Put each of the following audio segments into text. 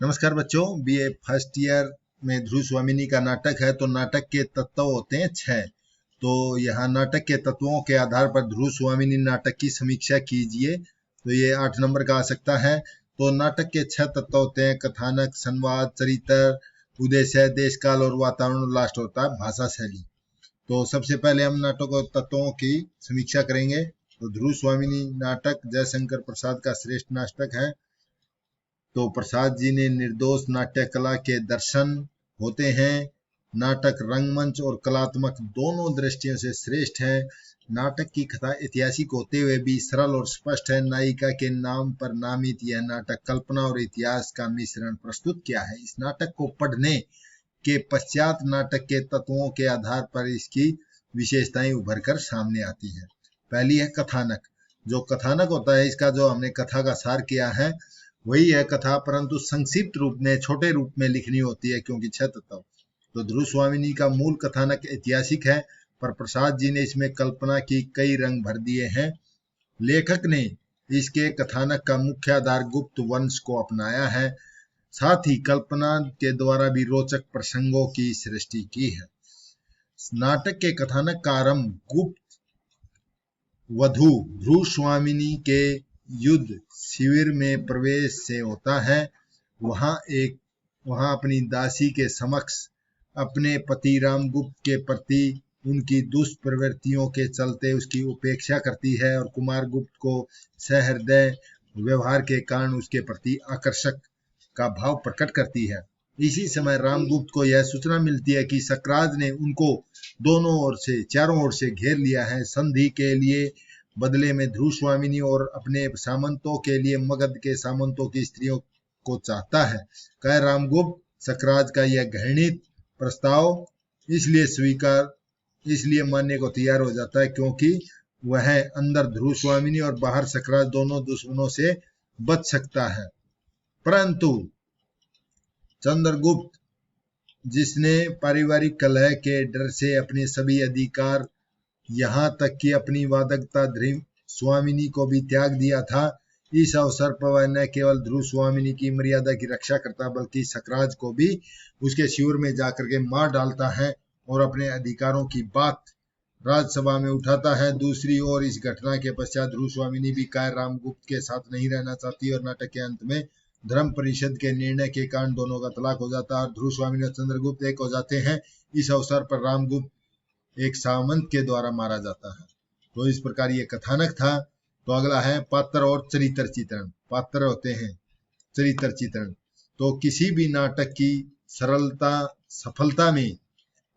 नमस्कार बच्चों, BA first year में ध्रुव स्वामिनी का नाटक है। तो नाटक के तत्व होते हैं 6। तो यहाँ नाटक के तत्वों के आधार पर ध्रुव स्वामिनी नाटक की समीक्षा कीजिए। तो ये 8 नंबर का आ सकता है। तो नाटक के 6 तत्व होते हैं: कथानक, संवाद, चरित्र, उद्देश्य, देश काल और वातावरण, और लास्ट होता है भाषा शैली। तो सबसे पहले हम नाटक और तत्वों की समीक्षा करेंगे। तो ध्रुव स्वामिनी नाटक जयशंकर प्रसाद का श्रेष्ठ नाटक है। तो प्रसाद जी ने निर्दोष नाट्य कला के दर्शन होते हैं। नाटक रंगमंच और कलात्मक दोनों दृष्टियों से श्रेष्ठ है। नाटक की कथा ऐतिहासिक होते हुए भी सरल और स्पष्ट है। नायिका के नाम पर नामित यह नाटक कल्पना और इतिहास का मिश्रण प्रस्तुत किया है। इस नाटक को पढ़ने के पश्चात नाटक के तत्वों के आधार पर इसकी विशेषताएं उभर कर सामने आती है। पहली है कथानक। जो कथानक होता है, इसका जो हमने कथा का सार किया है वही है कथा, परंतु संक्षिप्त रूप में, छोटे रूप में लिखनी होती है, क्योंकि 6 तत्व। तो ध्रुव स्वामिनी का मूल कथानक ऐतिहासिक है, पर प्रसाद जी ने इसमें कल्पना की कई रंग भर दिए हैं। लेखक ने इसके कथानक का मुख्य आधार गुप्त वंश को अपनाया है। साथ ही कल्पना के द्वारा भी रोचक प्रसंगों की सृष्टि की है। नाटक के कथानक का आरंभ गुप्त वधू ध्रुव स्वामिनी के युद्ध शिविर में प्रवेश से होता है। वहां अपनी दासी के समक्ष अपने पति रामगुप्त के प्रति उनकी दुष्प्रवृत्तियों के चलते उसकी उपेक्षा करती है और कुमार गुप्त को सहृदय व्यवहार के कारण उसके प्रति आकर्षक का भाव प्रकट करती है। इसी समय रामगुप्त को यह सूचना मिलती है कि सकराज ने उनको दोनों ओर से, चारों ओर से घेर लिया है। संधि के लिए बदले में ध्रुव स्वामिनी और अपने सामंतों के लिए मगध के सामंतों की स्त्रियों को चाहता है। कह रामगुप्त सकराज का यह घृणित प्रस्ताव इसलिए मानने को तैयार हो जाता है, क्योंकि वह अंदर ध्रुव स्वामिनी और बाहर सकराज दोनों दुश्मनों से बच सकता है। परंतु चंद्रगुप्त, जिसने पारिवारिक कलह के डर से अपने सभी अधिकार, यहाँ तक कि अपनी वादकता ध्रुव स्वामिनी को भी त्याग दिया था, इस अवसर पर वह न केवल ध्रुव स्वामिनी की मर्यादा की रक्षा करता, बल्कि सकराज को भी उसके शिविर में जाकर के मार डालता है और अपने अधिकारों की बात राजसभा में उठाता है। दूसरी ओर इस घटना के पश्चात ध्रुव स्वामिनी भी कायर रामगुप्त के साथ नहीं रहना चाहती और नाटक के अंत में धर्म परिषद के निर्णय के कारण दोनों का तलाक हो जाता है और ध्रुव स्वामिनी और चंद्रगुप्त एक हो जाते हैं। इस अवसर पर रामगुप्त एक सामंत के द्वारा मारा जाता है। तो इस प्रकार ये कथानक था। तो अगला है पात्र और चरित्र चित्रण। पात्र होते हैं, चरित्र चित्रण। तो किसी भी नाटक की सफलता में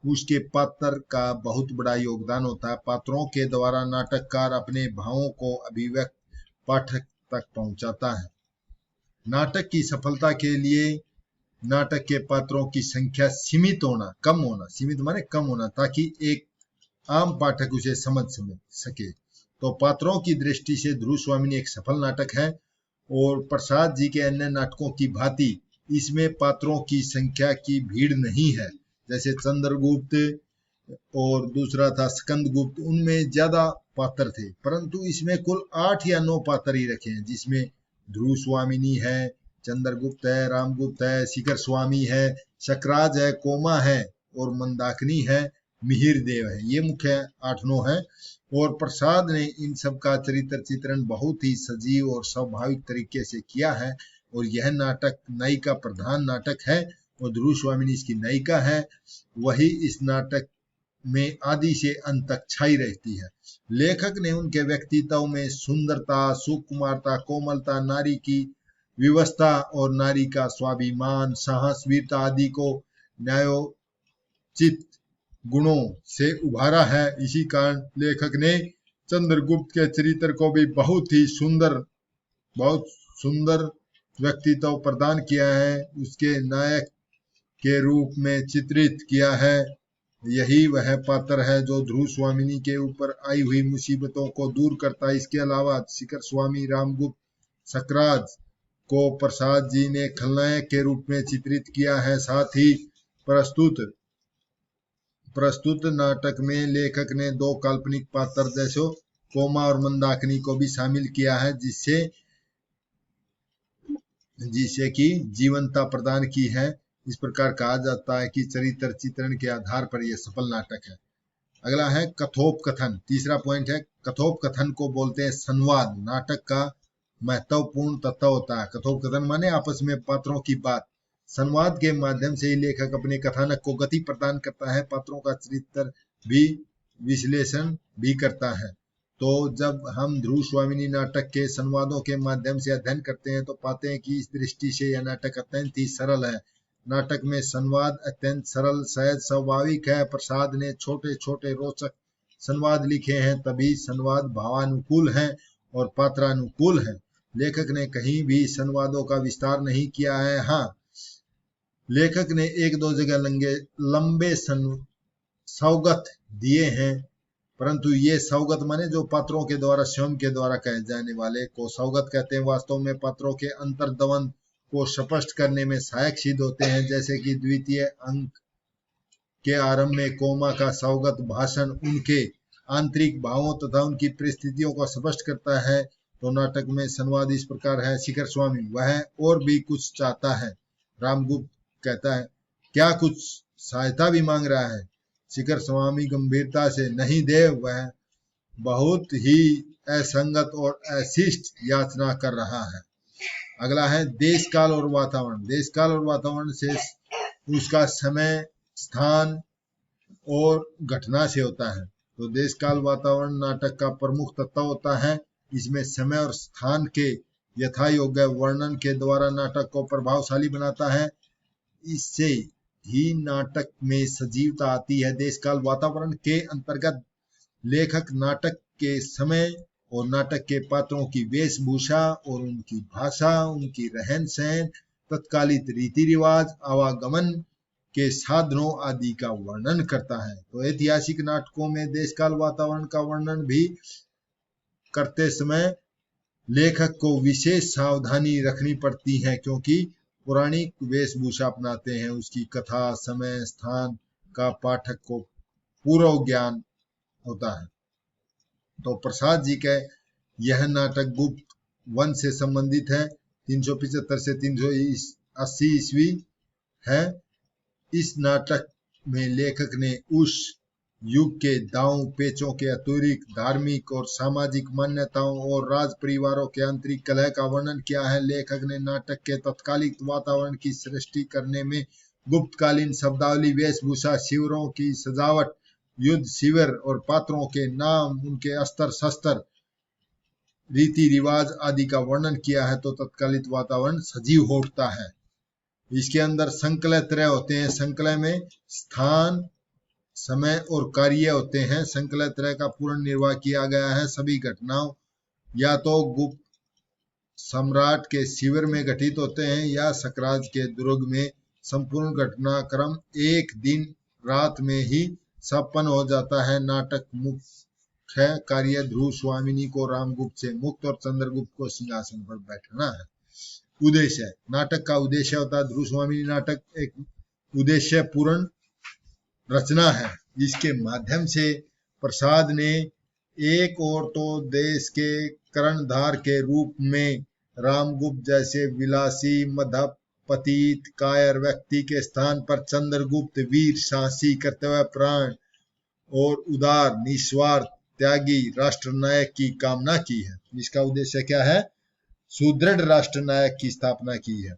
उसके पात्र का बहुत बड़ा योगदान होता है। पात्रों के द्वारा नाटककार अपने भावों को अभिव्यक्त पाठक तक पहुंचाता है। नाटक की सफलता के लिए नाटक के पात्रों की संख्या सीमित माने कम होना, ताकि एक आम पाठक उसे समझ सके। तो पात्रों की दृष्टि से ध्रुव स्वामिनी एक सफल नाटक है और प्रसाद जी के अन्य नाटकों की भांति इसमें पात्रों की संख्या की भीड़ नहीं है। जैसे चंद्रगुप्त और दूसरा था स्कंदगुप्त, उनमें ज्यादा पात्र थे, परंतु इसमें कुल 8 या 9 पात्र ही रखे हैं, जिसमें ध्रुव स्वामिनी है, चंद्रगुप्त है, रामगुप्त है, शिखर स्वामी है, सकराज है, कोमा है और मंदाकिनी है, मिहिर देव है। ये मुख्य 8-9 है। और प्रसाद ने इन सब का चरित्र चित्रण बहुत ही सजीव और स्वाभाविक तरीके से किया है। और यह नाटक नायिका प्रधान नाटक है और ध्रुव स्वामिनी इसकी नायिका है। वही इस नाटक में आदि से अंत तक छाई रहती है। लेखक ने उनके व्यक्तित्व में सुंदरता, सुकुमारता, कोमलता, नारी की विवस्था और नारी का स्वाभिमान, साहस, वीरता आदि को न्यायोचित गुणों से उभारा है। इसी कारण लेखक ने चंद्रगुप्त के चरित्र को भी बहुत सुंदर व्यक्तित्व प्रदान किया है, उसके नायक के रूप में चित्रित किया है। यही वह पात्र है जो ध्रुव स्वामिनी के ऊपर आई हुई मुसीबतों को दूर करता है। इसके अलावा शिखर स्वामी, रामगुप्त, सकराज को प्रसाद जी ने खलनायक के रूप में चित्रित किया है। साथ ही प्रस्तुत नाटक में लेखक ने 2 काल्पनिक पात्र जैसे कोमा और मंदाकिनी को भी शामिल किया है, जिससे जिसे कि जीवंतता प्रदान की है। इस प्रकार कहा जाता है कि चरित्र चित्रण के आधार पर यह सफल नाटक है। अगला है कथोपकथन। तीसरा पॉइंट है कथोपकथन को बोलते हैं संवाद। नाटक का महत्वपूर्ण तत्व होता है। कथोपकथन माने आपस में पात्रों की बात। संवाद के माध्यम से ही लेखक अपने कथानक को गति प्रदान करता है, पात्रों का चरित्र भी विश्लेषण भी करता है। तो जब हम ध्रुव स्वामिनी नाटक के संवादों के माध्यम से अध्ययन करते हैं तो पाते हैं कि इस दृष्टि से यह नाटक अत्यंत ही सरल है। नाटक में संवाद अत्यंत सरल, सहज, स्वाभाविक है। प्रसाद ने छोटे छोटे रोचक संवाद लिखे हैं, तभी संवाद भावानुकूल है और पात्रानुकूल है। लेखक ने कहीं भी संवादों का विस्तार नहीं किया है। हाँ, लेखक ने एक दो जगह लंबे सौगत दिए हैं, परंतु ये सौगत माने जो पात्रों के द्वारा स्वयं के द्वारा कहे जाने वाले को सौगत कहते हैं। वास्तव में पात्रों के अंतर्द्वंद को स्पष्ट करने में सहायक सिद्ध होते हैं। जैसे कि द्वितीय अंक के आरंभ में कोमा का सौगत भाषण उनके आंतरिक भावों तथा उनकी परिस्थितियों को स्पष्ट करता है। तो नाटक में संवाद इस प्रकार है। शिखर स्वामी वह और भी कुछ चाहता है। रामगुप्त कहता है क्या कुछ सहायता भी मांग रहा है? शिखर स्वामी गंभीरता से नहीं देव, वह बहुत ही असंगत और अशिष्ट याचना कर रहा है। अगला है देश काल और वातावरण। देश काल और वातावरण से उसका समय, स्थान और घटना से होता है। तो देश काल वातावरण नाटक का प्रमुख तत्व होता है। इसमें समय और स्थान के यथा योग्य वर्णन के द्वारा नाटक को प्रभावशाली बनाता है। इससे ही नाटक में सजीवता आती है। देश काल वातावरण के अंतर्गत लेखक नाटक के समय और नाटक के पात्रों की वेशभूषा और उनकी भाषा, उनकी रहन सहन, तत्कालिक रीति रिवाज, आवागमन के साधनों आदि का वर्णन करता है। तो ऐतिहासिक नाटकों में देशकाल वातावरण का वर्णन भी करते समय लेखक को विशेष सावधानी रखनी पड़ती है, क्योंकि पौराणिक वेशभूषा अपनाते हैं। उसकी कथा, समय, स्थान का पाठक को पूर्व ज्ञान होता है। तो प्रसाद जी के यह नाटक गुप्त वंश से संबंधित है। 375 से 380 ईस्वी है। इस नाटक में लेखक ने उस युग के दांव पेचों के अतिरिक्त धार्मिक और सामाजिक मान्यताओं और राज परिवारों के आंतरिक कलह का वर्णन किया है। लेखक ने नाटक के तत्कालिक वातावरण की सृष्टि करने में गुप्तकालीन शब्दावली, वेशभूषा, शिविरों की सजावट, युद्ध शिविर और पात्रों के नाम, उनके अस्त्र शस्त्र, रीति रिवाज आदि का वर्णन किया है। तो तत्कालिक वातावरण सजीव हो उठता है। इसके अंदर संकलय त्रय होते हैं। संकलय में स्थान, समय और कार्य होते हैं। संकलय त्रय का पूर्ण निर्वाह किया गया है। सभी घटनाओं या तो गुप्त सम्राट के शिविर में घटित होते हैं या सकराज के दुर्ग में। संपूर्ण घटनाक्रम एक दिन रात में ही संपन्न हो जाता है। नाटक मुख्य कार्य ध्रुव स्वामिनी को रामगुप्त से मुक्त और चंद्रगुप्त को सिंहासन पर बैठाना है। उद्देश्य, नाटक का उद्देश्य होता है, ध्रुव स्वामिनी नाटक एक उद्देश्य पूर्ण रचना है। इसके माध्यम से प्रसाद ने एक और तो देश के कर्णधार के रूप में रामगुप्त जैसे विलासी, मध्यपतित, कायर व्यक्ति के स्थान पर चंद्रगुप्त वीर, साहसी, कर्तव्यपरायण और उदार, निस्वार्थ, त्यागी राष्ट्रनायक की कामना की है। इसका उद्देश्य क्या है? सुदृढ़ राष्ट्रनायक की स्थापना की है,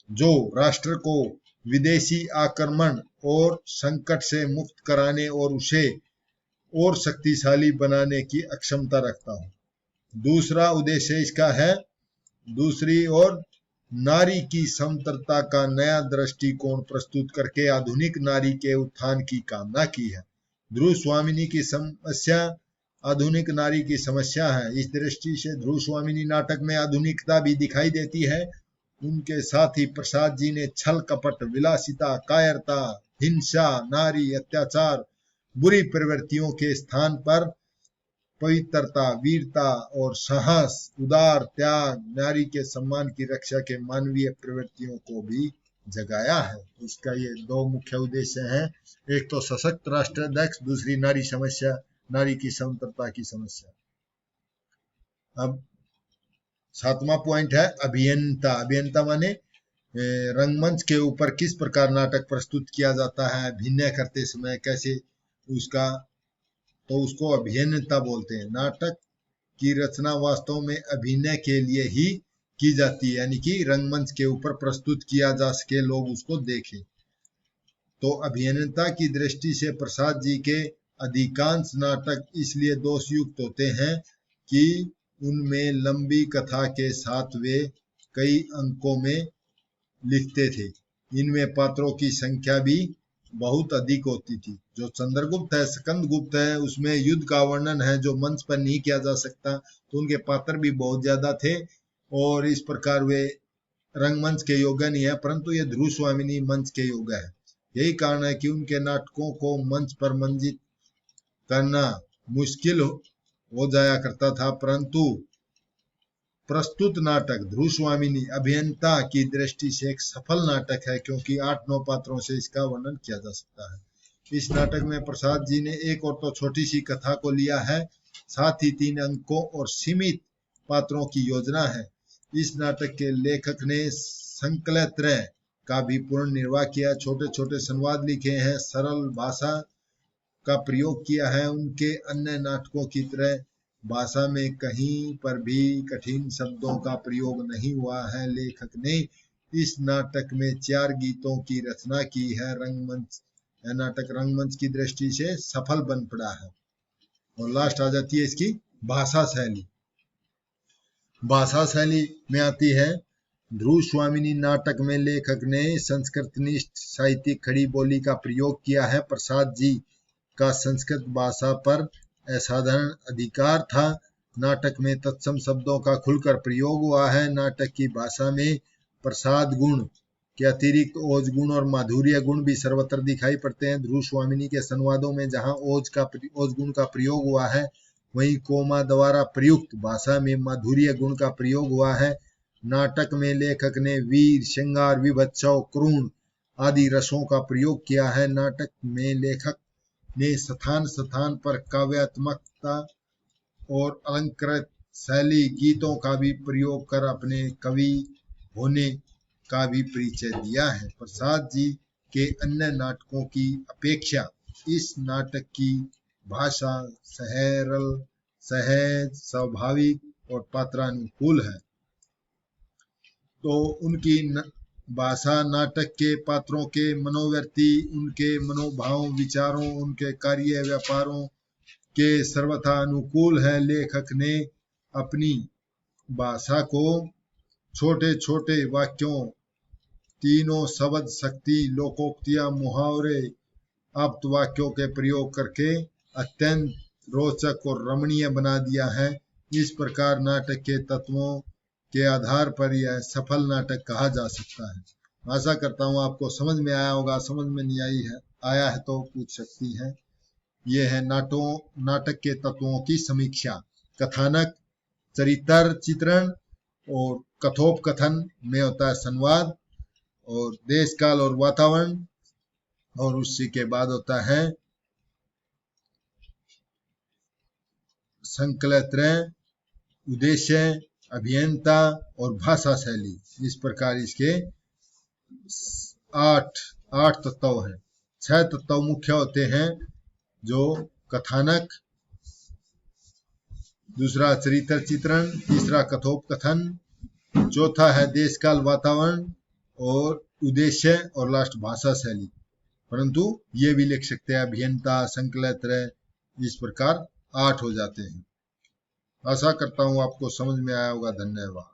जो राष्ट्र को विदेशी आक्रमण और संकट से मुक्त कराने और उसे और शक्तिशाली बनाने की अक्षमता रखता हो। दूसरा उद्देश्य इसका है, दूसरी ओर नारी की समतलता का नया दृष्टिकोण प्रस्तुत करके आधुनिक नारी के उत्थान की कामना की है। ध्रुव स्वामिनी की समस्या आधुनिक नारी की समस्या है। इस दृष्टि से ध्रुव स्वामिनी नाटक में आधुनिकता भी दिखाई देती है। उनके साथ ही प्रसाद जी ने छल कपट, विलासिता, कायरता, हिंसा, नारी अत्याचार, बुरी प्रवृत्तियों के स्थान पर पवित्रता, वीरता और साहस, उदार त्याग, नारी के सम्मान की रक्षा के मानवीय प्रवृत्तियों को भी जगाया है। इसका ये दो मुख्य उद्देश्य हैं। एक तो सशक्त राष्ट्राध्यक्ष, दूसरी नारी समस्या, नारी की समतलता की समस्या। अब 7वां पॉइंट है अभियंता। अभियंता माने रंगमंच के ऊपर किस प्रकार नाटक प्रस्तुत किया जाता है, अभिनय करते समय कैसे उसका, तो उसको अभियंता बोलते हैं। नाटक की रचना वास्तव में अभिनय के लिए ही की जाती है, यानी कि रंगमंच के ऊपर प्रस्तुत किया जा सके, लोग उसको देखें। तो अभियंता की दृष्टि से प्रसाद जी के अधिकांश नाटक इसलिए दोषयुक्त होते हैं कि उनमें लंबी कथा के साथ वे कई अंकों में लिखते थे। इनमें पात्रों की संख्या भी बहुत अधिक होती थी। जो चंद्रगुप्त है, स्कंदगुप्त है, उसमें युद्ध का वर्णन है जो मंच पर नहीं किया जा सकता, तो उनके पात्र भी बहुत ज्यादा थे और इस प्रकार वे रंगमंच के योग्य नहीं है, परंतु ये ध्रुव स्वामिनी मंच के योग्य है। यही कारण है कि उनके नाटकों को मंच पर मंजित करना मुश्किल हो जाया करता था, परंतु प्रस्तुत नाटक ध्रुव स्वामिनी अभियंता की दृष्टि से एक सफल नाटक है, क्योंकि 8-9 पात्रों से इसका वर्णन किया जा सकता है। इस नाटक में प्रसाद जी ने एक और तो छोटी सी कथा को लिया है, साथ ही 3 अंकों और सीमित पात्रों की योजना है। इस नाटक के लेखक ने संकलत्रय का भी पूर्ण निर्वाह किया, छोटे छोटे संवाद लिखे हैं, सरल भाषा का प्रयोग किया है। उनके अन्य नाटकों की तरह भाषा में कहीं पर भी कठिन शब्दों का प्रयोग नहीं हुआ है। लेखक ने इस नाटक में 4 गीतों की रचना की है। नाटक रंगमंच की दृष्टि से सफल बन पड़ा है। और लास्ट आ जाती है इसकी भाषा शैली। भाषा शैली में आती है, ध्रुव स्वामिनी नाटक में लेखक ने संस्कृतनिष्ठ साहित्यिक खड़ी बोली का प्रयोग किया है। प्रसाद जी का संस्कृत भाषा पर असाधारण अधिकार था। नाटक में तत्सम शब्दों का खुलकर प्रयोग हुआ है। नाटक की भाषा में प्रसाद गुण के अतिरिक्त ओज गुण और माधुर्य गुण भी सर्वत्र दिखाई पड़ते हैं। ध्रुव स्वामिनी के संवादों में जहां ओज गुण का प्रयोग हुआ है, वहीं कोमा द्वारा प्रयुक्त भाषा में माधुर्य गुण का प्रयोग हुआ है। नाटक में लेखक ने वीर, श्रृंगार, विभत्सव, क्रूण आदि रसों का प्रयोग किया है। नाटक में लेखक ने स्थान स्थान पर काव्यात्मकता और अलंकृत शैली गीतों का भी प्रयोग कर अपने कवि होने का भी परिचय दिया है। प्रसाद जी के अन्य नाटकों की अपेक्षा इस नाटक की भाषा सरल, सहज, स्वाभाविक और पात्रानुकूल है। तो उनकी भाषा नाटक के पात्रों के मनोवृत्ति, उनके मनोभाव, विचारों, उनके कार्य व्यापारों के सर्वथा अनुकूल है। लेखक ने अपनी भाषा को छोटे छोटे वाक्यों, तीनों शब्द शक्ति, लोकोक्तियां, मुहावरे, आप्त वाक्यों के प्रयोग करके अत्यंत रोचक और रमणीय बना दिया है। इस प्रकार नाटक के तत्वों के आधार पर यह सफल नाटक कहा जा सकता है। आशा करता हूँ आपको समझ में आया होगा। समझ में नहीं आया है तो पूछ सकती हैं। ये है नाटक के तत्वों की समीक्षा। कथानक, चरित्र चित्रण और कथोपकथन में होता है संवाद, और देश काल और वातावरण, और उसी के बाद होता है संकलत्रय, उद्देश्य, अभियंता और भाषा शैली। इस प्रकार इसके 8 तत्व हैं। 6 तत्व मुख्य होते हैं, जो कथानक, दूसरा चरित्र चित्रण, तीसरा कथोपकथन, चौथा है देश काल वातावरण और उद्देश्य, और लास्ट भाषा शैली। परंतु ये भी लिख सकते हैं अभियंता, संकलत्रय, इस प्रकार 8 हो जाते हैं। आशा करता हूँ आपको समझ में आया होगा। धन्यवाद।